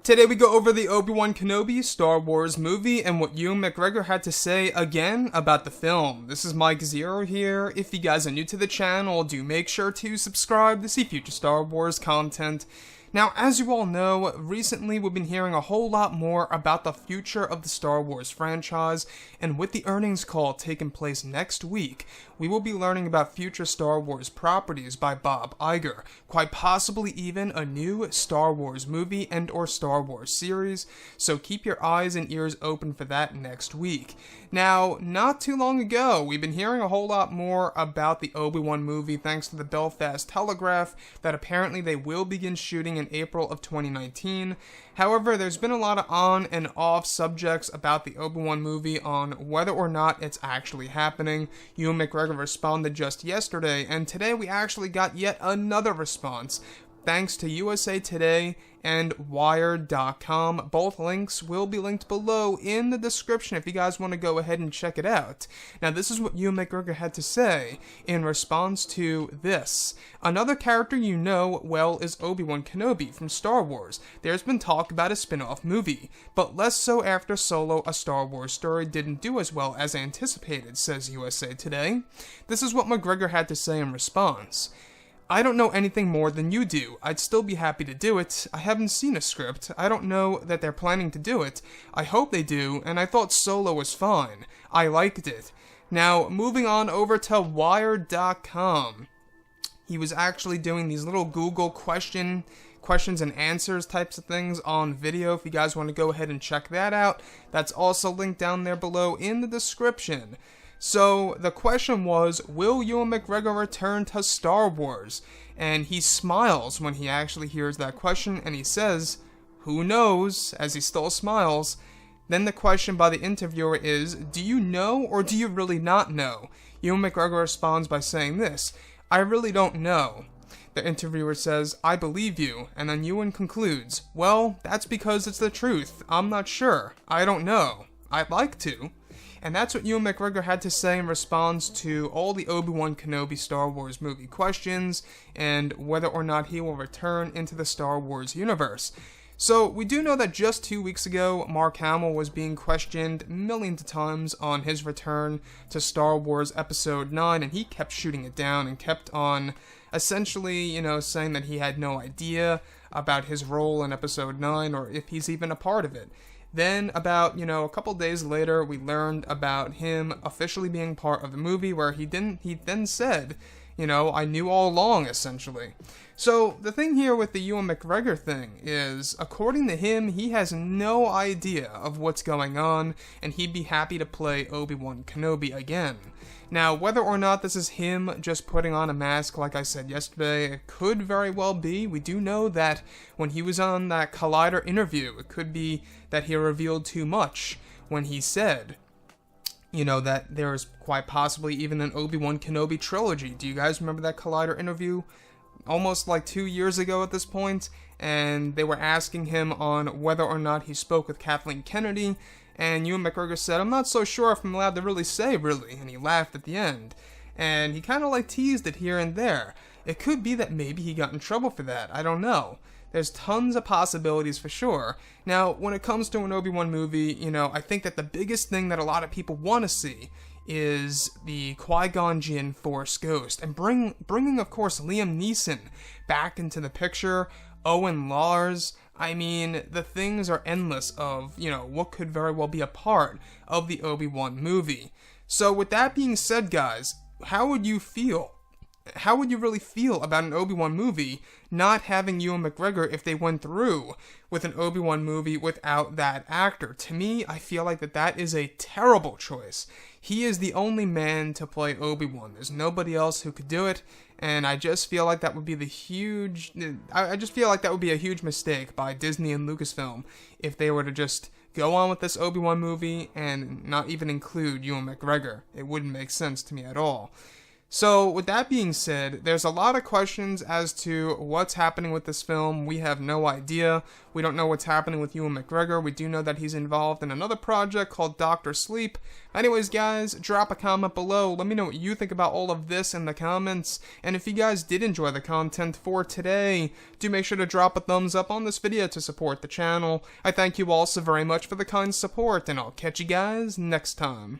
Today we go over the Obi Wan Kenobi Star Wars movie and what Ewan Mcgregor had to say again about the film. This is Mike Zero here. If you guys are new to the channel, do make sure to subscribe to see future Star Wars content. Now, as you all know, recently we've been hearing a whole lot more about the future of the Star Wars franchise, and with the earnings call taking place next week, we will be learning about future Star Wars properties by Bob Iger, quite possibly even a new Star Wars movie and or Star Wars series, so keep your eyes and ears open for that next week. Now, not too long ago, we've been hearing a whole lot more about the Obi Wan movie thanks to the Belfast Telegraph that apparently they will begin shooting in April of 2019. However, there's been a lot of on and off subjects about the Obi Wan movie on whether or not it's actually happening. Ewan McGregor responded just yesterday, and today we actually got yet another response, thanks to USA Today and Wired.com. Both links will be linked below in the description if you guys want to go ahead and check it out. Now, this is what Ewan McGregor had to say in response to this. Another character you know well is Obi Wan Kenobi from Star Wars. There's been talk about a spin-off movie, but less so after Solo, a Star Wars story, didn't do as well as anticipated, says USA Today. This is what McGregor had to say in response. I don't know anything more than you do. I'd still be happy to do it. I haven't seen a script. I don't know that they're planning to do it. I hope they do, and I thought Solo was fine. I liked it. Now, moving on over to Wired.com. He was actually doing these little Google questions and answers types of things on video. If you guys want to go ahead and check that out, that's also linked down there below in the description. So, the question was, will Ewan McGregor return to Star Wars? And he smiles when he actually hears that question, and he says, who knows, as he still smiles. Then the question by the interviewer is, do you know or do you really not know? Ewan McGregor responds by saying this, I really don't know. The interviewer says, I believe you, and then Ewan concludes, well, that's because it's the truth. I'm not sure. I don't know. I'd like to. And that's what Ewan McGregor had to say in response to all the Obi Wan Kenobi Star Wars movie questions, and whether or not he will return into the Star Wars universe. So, we do know that just 2 weeks ago, Mark Hamill was being questioned millions of times on his return to Star Wars Episode 9, and he kept shooting it down and kept on essentially, saying that he had no idea about his role in Episode 9, or if he's even a part of it. Then, about, a couple days later, we learned about him officially being part of the movie, where he then said, I knew all along, essentially. So, the thing here with the Ewan McGregor thing is, according to him, he has no idea of what's going on, and he'd be happy to play Obi Wan Kenobi again. Now, whether or not this is him just putting on a mask, like I said yesterday, it could very well be. We do know that when he was on that Collider interview, it could be that he revealed too much when he said, that there is quite possibly even an Obi Wan Kenobi trilogy. Do you guys remember that Collider interview? Almost like 2 years ago at this point, and they were asking him on whether or not he spoke with Kathleen Kennedy, and Ewan McGregor said, I'm not so sure if I'm allowed to really say, really, and he laughed at the end. And he kind of teased it here and there. It could be that maybe he got in trouble for that, I don't know. There's tons of possibilities for sure. Now, when it comes to an Obi-Wan movie, I think that the biggest thing that a lot of people want to see is the Qui-Gon Jinn Force Ghost, and bringing, of course, Liam Neeson back into the picture, Owen Lars. I mean, the things are endless of, what could very well be a part of the Obi-Wan movie. So with that being said, guys, how would you feel? How would you really feel about an Obi-Wan movie not having Ewan McGregor if they went through with an Obi-Wan movie without that actor? To me, I feel like that is a terrible choice. He is the only man to play Obi-Wan. There's nobody else who could do it, and I just feel like that would be a huge mistake by Disney and Lucasfilm if they were to just go on with this Obi-Wan movie and not even include Ewan McGregor. It wouldn't make sense to me at all. So, with that being said, there's a lot of questions as to what's happening with this film. We have no idea. We don't know what's happening with Ewan McGregor. We do know that he's involved in another project called Dr. Sleep. Anyways, guys, drop a comment below. Let me know what you think about all of this in the comments. And if you guys did enjoy the content for today, do make sure to drop a thumbs up on this video to support the channel. I thank you all so very much for the kind support, and I'll catch you guys next time.